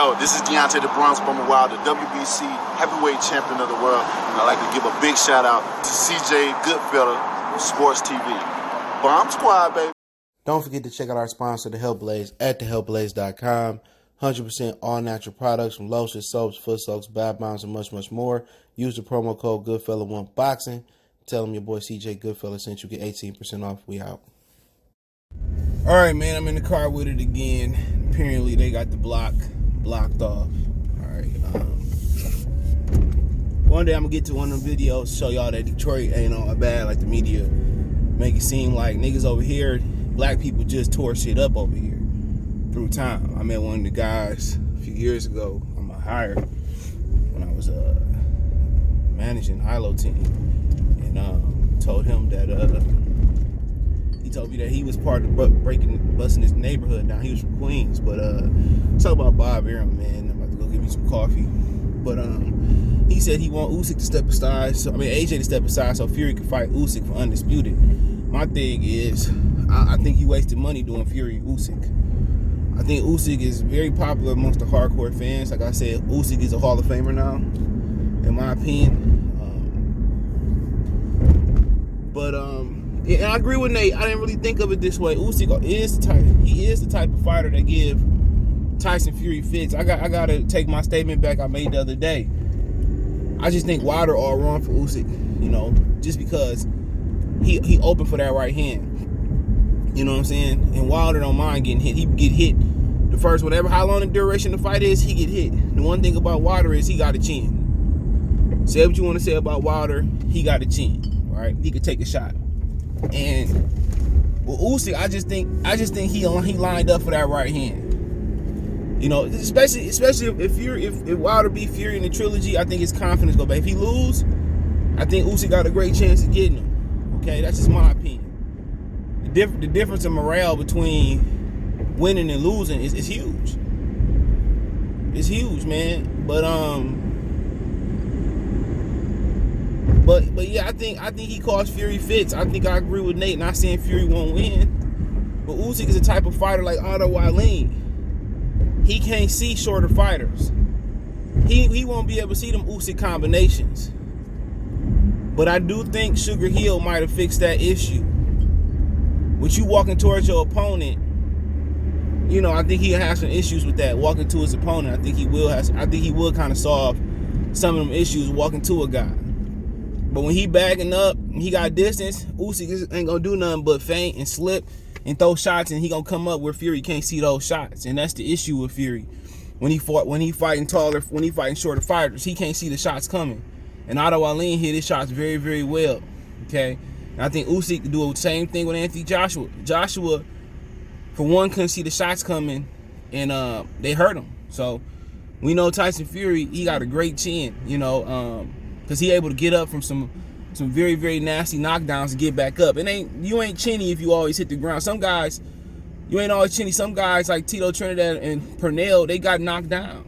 Yo, this is Deontay the Bronx Bomber Wild, the WBC heavyweight champion of the world. And I'd like to give a big shout out to CJ Goodfella, Sports TV. Bomb Squad, baby. Don't forget to check out our sponsor, The Health Blaze, at thehealthblaze.com. 100% all natural products from lotions, soaps, foot soaks, bath bombs, and much, much more. Use the promo code Goodfella1Boxing. Tell them your boy CJ Goodfella sent you. Get 18% off. We out. All right, man, I'm in the car with it again. Apparently, they got the blocked off. All right. One day, I'm going to get to one of them videos, show y'all that Detroit ain't all bad like the media make it seem like. Niggas over here, black people just tore shit up over here through time. I met one of the guys a few years ago on my hire when I was managing Hilo team, and told him that he told me that he was part of busting his neighborhood down. He was from Queens, but talk about Bob Arum, man. I'm about to go get me some coffee. But he said he want Usyk to step aside. AJ to step aside so Fury could fight Usyk for Undisputed. My thing is, I think he wasted money doing Fury and Usyk. I think Usyk is very popular amongst the hardcore fans. Like I said, Usyk is a Hall of Famer now, in my opinion. And I agree with Nate. I didn't really think of it this way. Usyk is the type of fighter that give Tyson Fury fits. I gotta take my statement back I made the other day. I just think Wilder all wrong for Usyk, just because he open for that right hand. You know what I'm saying? And Wilder don't mind getting hit. He get hit the first how long the duration of the fight is, he get hit. The one thing about Wilder is he got a chin. Say what you want to say about Wilder, he got a chin, right? He could take a shot. And with Usyk, I just think he lined up for that right hand. Especially if Wilder beat Fury in the trilogy, I think his confidence go back. If he lose, I think Usyk got a great chance of getting him. Okay, that's just my opinion. The difference in morale between winning and losing is huge. It's huge, man. But yeah, I think he caused Fury fits. I think I agree with Nate. Not saying Fury won't win, but Usyk is a type of fighter like Otto Wallin. He can't see shorter fighters. He won't be able to see them Usyk combinations. But I do think Sugar Hill might have fixed that issue. With you walking towards your opponent, I think he'll have some issues with that. Walking to his opponent, I think he will kind of solve some of them issues walking to a guy. But when he backing up, and he got distance, Usyk ain't gonna do nothing but feint and slip and throw shots, and he gonna come up where Fury can't see those shots. And that's the issue with Fury. When he fighting shorter fighters, he can't see the shots coming. And Otto Wallin hit his shots very, very well. Okay? And I think Usyk could do the same thing with Anthony Joshua. Joshua, for one, couldn't see the shots coming, and they hurt him. So we know Tyson Fury, he got a great chin, because he able to get up from some very, very nasty knockdowns and get back up. You ain't chinny if you always hit the ground. Some guys, you ain't always chinny. Some guys like Tito Trinidad and Pernell, they got knocked down,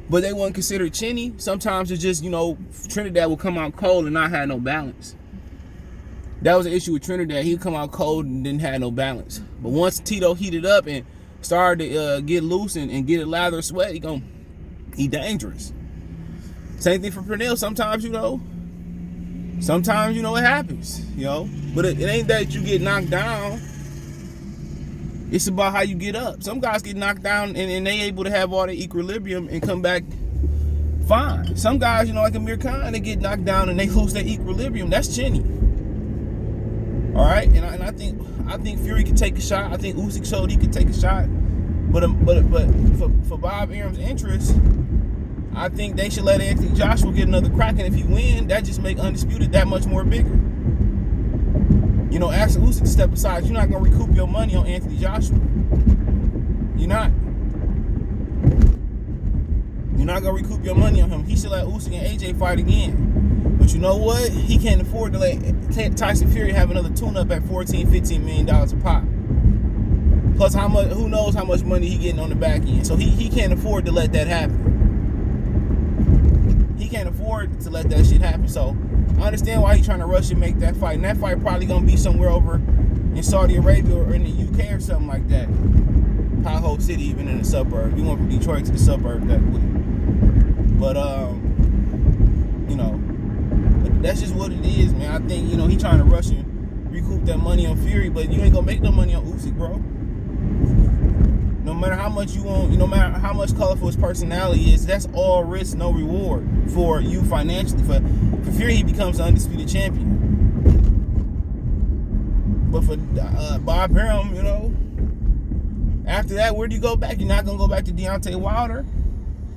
but they weren't considered chinny. Sometimes it's just, Trinidad will come out cold and not have no balance. That was the issue with Trinidad. He'd come out cold and didn't have no balance. But once Tito heated up and started to get loose and get a lather of sweat, he dangerous. Same thing for Pernell. Sometimes, it happens, But it ain't that you get knocked down. It's about how you get up. Some guys get knocked down and they able to have all the equilibrium and come back fine. Some guys, like Amir Khan, they get knocked down and they lose their equilibrium. That's chinny. All right, and I think Fury could take a shot. I think Usyk showed he could take a shot. But for Bob Arum's interest, I think they should let Anthony Joshua get another crack, and if he win, that just make Undisputed that much more bigger. Asking Usyk to step aside, you're not gonna recoup your money on Anthony Joshua. You're not. You're not gonna recoup your money on him. He should let Usyk and AJ fight again. But you know what? He can't afford to let Tyson Fury have another tune-up at $14, $15 million a pop. Plus, who knows how much money he getting on the back end. So he can't afford to let that happen. He can't afford to let that shit happen. So I understand why he's trying to rush and make that fight. And that fight probably going to be somewhere over in Saudi Arabia or in the UK or something like that. Pothole City, even in the suburbs. We went from Detroit to the suburbs that week. But you know, that's just what it is, man. I think, you know, he trying to rush and recoup that money on Fury, but you ain't gonna make no money on Usyk, bro. No matter how much you want, no matter how much colorful his personality is, that's all risk, no reward for you financially. For Fury, he becomes the undisputed champion. But for Bob Arum, you know, after that, where do you go back? You're not gonna go back to Deontay Wilder.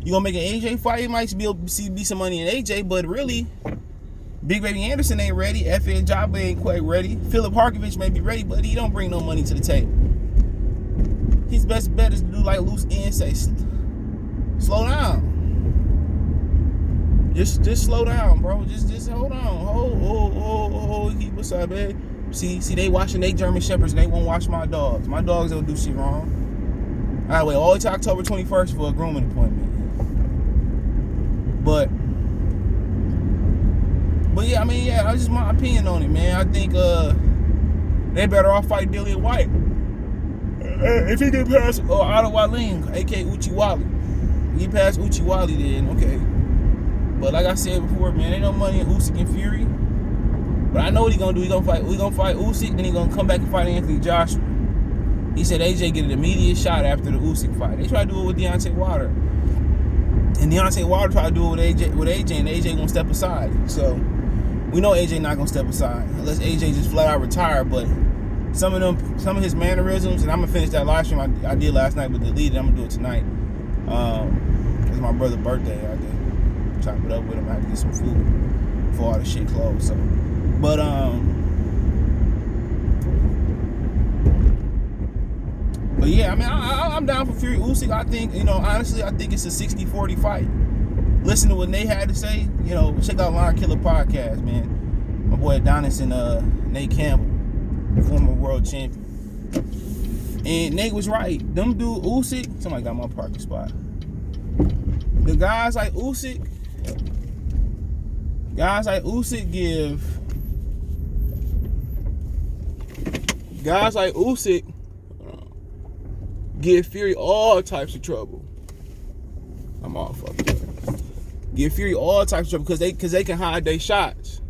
You gonna make an AJ fight? You might be able to be some money in AJ, but really, Big Baby Anderson ain't ready. F.A. Jabba ain't quite ready. Philip Harkovich may be ready, but he don't bring no money to the table. His best bet is to do like loose ends, say, slow down. Just slow down, bro. Just hold on. Hold. What's up, man? See, they watching they German Shepherds and they won't watch my dogs. My dogs don't do shit wrong. All right, wait all the way to October 21st for a grooming appointment. But yeah, I mean, yeah, that's just my opinion on it, man. I think they better off fight Dillian White. If he get past Ottawa Ling, aka Uchiwali. If he past Uchiwali, then okay. But like I said before, man, ain't no money in Usyk and Fury. But I know what he gonna do. We gonna fight Usyk, then he gonna come back and fight Anthony Joshua. He said AJ get an immediate shot after the Usyk fight. They try to do it with Deontay Wilder. And Deontay Wilder tried to do it with AJ, and AJ gonna step aside. So we know AJ not gonna step aside unless AJ just flat out retire. But some of his mannerisms, and I'm gonna finish that live stream I did last night but deleted. I'm gonna do it tonight. It's my brother's birthday. I had to chop it up with him. I had to get some food before all the shit closed. So, but yeah, I mean, I'm down for Fury Usyk. I think, you know, honestly, I think it's a 60-40 fight. Listen to what Nate had to say. You know, check out Lion Killer Podcast, man. My boy Adonis and Nate Campbell, former world champion. And Nate was right. Them dude Usyk, somebody got my parking spot. The guys like Usyk give Fury all types of trouble. I'm all fucked up. Give Fury all types of trouble because they can hide their shots.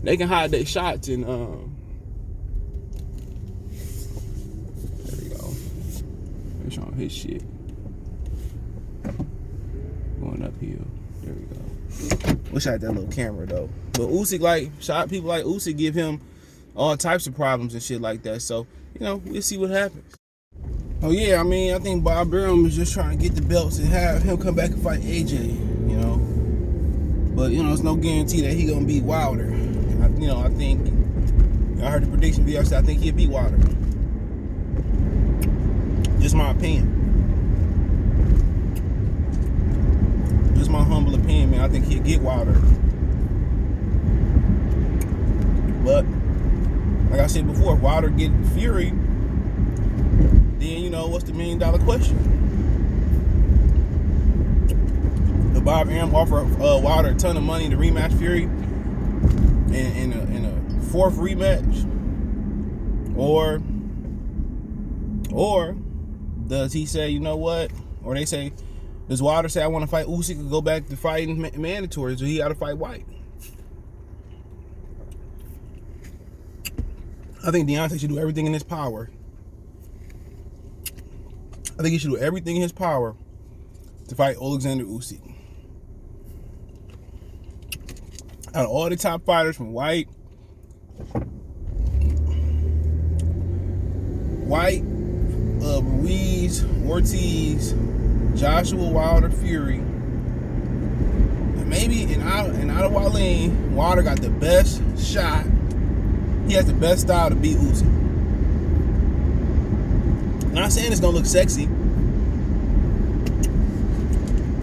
They can hide their shots and there we go. It's on his shit. Going uphill. There we go. Wish I had that little camera though. But Usyk, people like Usyk give him all types of problems and shit like that. So, you know, we'll see what happens. Oh yeah, I mean, I think Bob Arum is just trying to get the belts and have him come back and fight AJ, you know. But, you know, it's no guarantee that he gonna beat Wilder. I think, I heard the prediction video, I think he'll beat Wilder. Just my opinion. Just my humble opinion, man. I think he'll get Wilder. But like I said before, if Wilder get Fury, then, you know, what's the $1 million question? The Bob Arum offer Wilder a ton of money to rematch Fury in a fourth rematch, or does he say, you know what? Or they say, does Wilder say, I want to fight Usyk and go back to fighting mandatory, so he got to fight White? I think Deontay should do everything in his power. I think he should do everything in his power to fight Oleksandr Usyk. Out of all the top fighters from White, Ruiz, Ortiz, Joshua, Wilder, Fury, and maybe in Ottawa Lane, Wilder got the best shot. He has the best style to beat Usyk. Not saying it's gonna look sexy.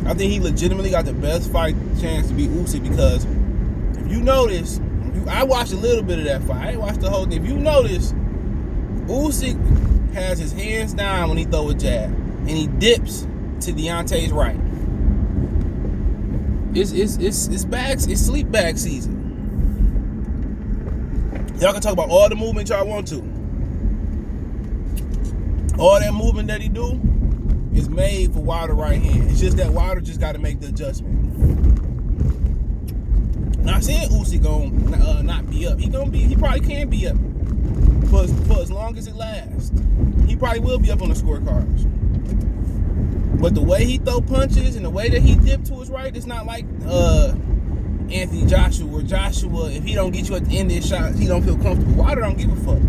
I think he legitimately got the best fight chance to beat Usyk because if you notice, I watched a little bit of that fight. I ain't watched the whole thing. If you notice, Usyk has his hands down when he throw a jab, and he dips to Deontay's right. It's sleep bag season. Y'all can talk about all the movement y'all want to. All that movement that he do is made for Wilder right hand. It's just that Wilder just got to make the adjustment. Not saying Usyk gonna not be up. He probably can be up for as long as it lasts. He probably will be up on the scorecards. But the way he throw punches and the way that he dip to his right, it's not like Anthony Joshua, where Joshua, if he don't get you at the end of his shots, he don't feel comfortable. Wilder don't give a fuck.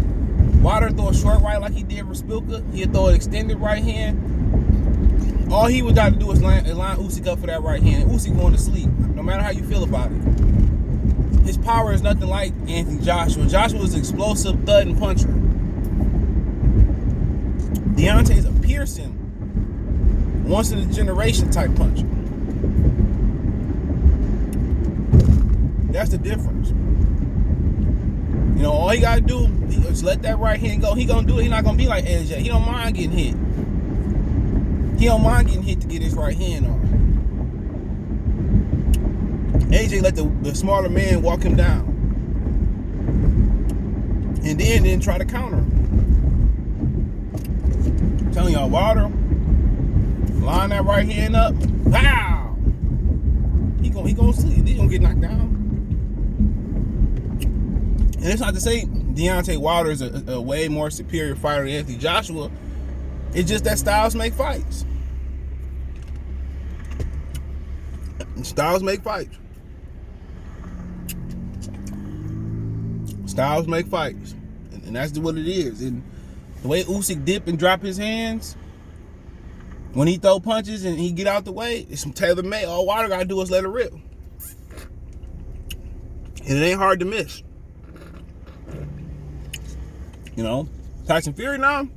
Wilder throw a short right like he did with Spilka. He'll throw an extended right hand. All he would got to do is line Usyk up for that right hand. Usyk going to sleep, no matter how you feel about it. His power is nothing like Anthony Joshua. Joshua is an explosive thud and puncher. Deontay is a piercing, once in a generation type puncher. That's the difference. You know, all he gotta do is let that right hand go. He gonna do it. He not gonna be like AJ. He don't mind getting hit. He don't mind getting hit to get his right hand off. AJ let the smaller man walk him down, and then try to counter him. I'm telling y'all, Wilder, line that right hand up. Pow! He gonna sleep. He gonna get knocked down. And it's not to say Deontay Wilder is a way more superior fighter than Anthony Joshua. It's just that styles make fights. Styles make fights. Styles make fights. And that's what it is. And the way Usyk dip and drop his hands, when he throw punches and he get out the way, it's some tailor-made. All Wilder gotta do is let it rip. And it ain't hard to miss. You know, Tyson Fury now,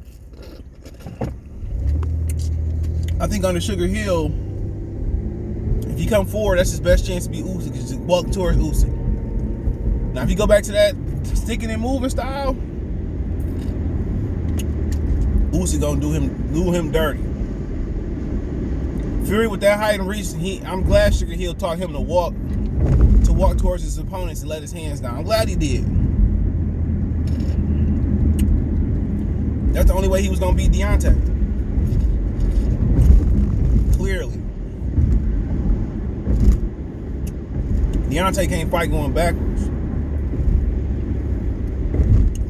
I think under Sugar Hill, if he come forward, that's his best chance to beat Usyk, is to walk towards Usyk. Now, if you go back to that sticking and moving style, Usyk gonna do him dirty. Fury with that height and reach, I'm glad Sugar Hill taught him to walk towards his opponents and let his hands down. I'm glad he did. That's the only way he was gonna beat Deontay. Clearly. Deontay can't fight going backwards.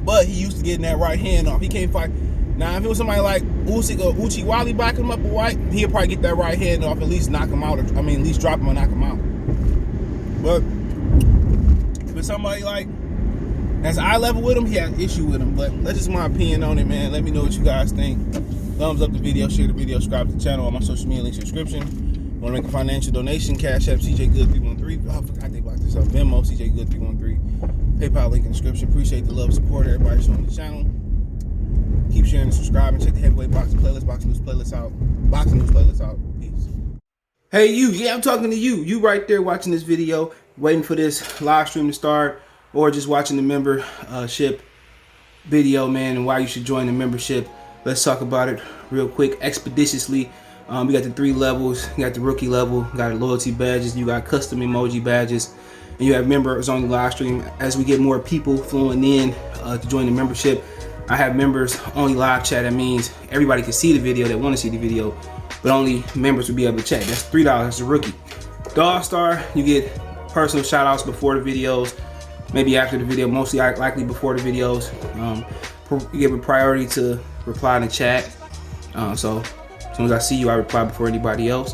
But he used to getting that right hand off. He can't fight. Now, if it was somebody like Usyk or Uchi Wally backing him up a white, he'll probably get that right hand off, at least knock him out. At least drop him or knock him out. But if it's somebody like that's eye level with him, he has an issue with him. But that's just my opinion on it, man. Let me know what you guys think. Thumbs up the video, share the video, subscribe to the channel. On my social media links in the description. Want to make a financial donation? Cash App CJ Good 313. Oh, I forgot they blocked this up. Venmo CJ Good 313. PayPal link in the description. Appreciate the love and support. Everybody showing the channel. Keep sharing and subscribing. Check the Heavyweight Boxing Playlist, Boxing News Playlist out. Boxing News Playlist out. Peace. Hey you, yeah, I'm talking to you. You right there watching this video, waiting for this live stream to start, or just watching the membership video, man, and why you should join the membership. Let's talk about it real quick, expeditiously. We got the 3 levels. You got the rookie level, you got loyalty badges, you got custom emoji badges, and you have members on the live stream. As we get more people flowing in to join the membership, I have members only live chat. That means everybody can see the video that want to see the video, but only members will be able to chat. That's $3. That's a rookie. The All-Star, you get personal shout outs before the videos, maybe after the video, mostly likely before the videos. You give a priority to reply in the chat. So as soon as I see you, I reply before anybody else.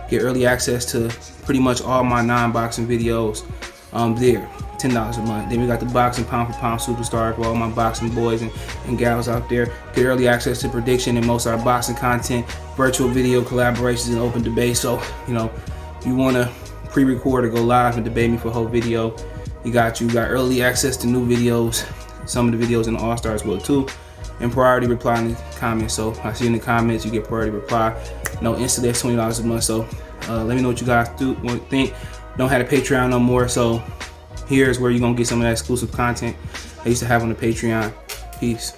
Get early access to pretty much all my non-boxing videos there. $10 a month. Then we got the boxing pound for pound superstar for all my boxing boys and gals out there. Get early access to prediction and most of our boxing content, virtual video collaborations, and open debate. So, you know, if you want to pre-record or go live and debate me for a whole video, you got early access to new videos, some of the videos in the All-Star as well too, and priority reply in the comments. So I see in the comments you get priority reply. No instant, that's $20 a month. So let me know what you guys think. Don't have a Patreon no more, so here's where you're gonna get some of that exclusive content I used to have on the Patreon. Peace.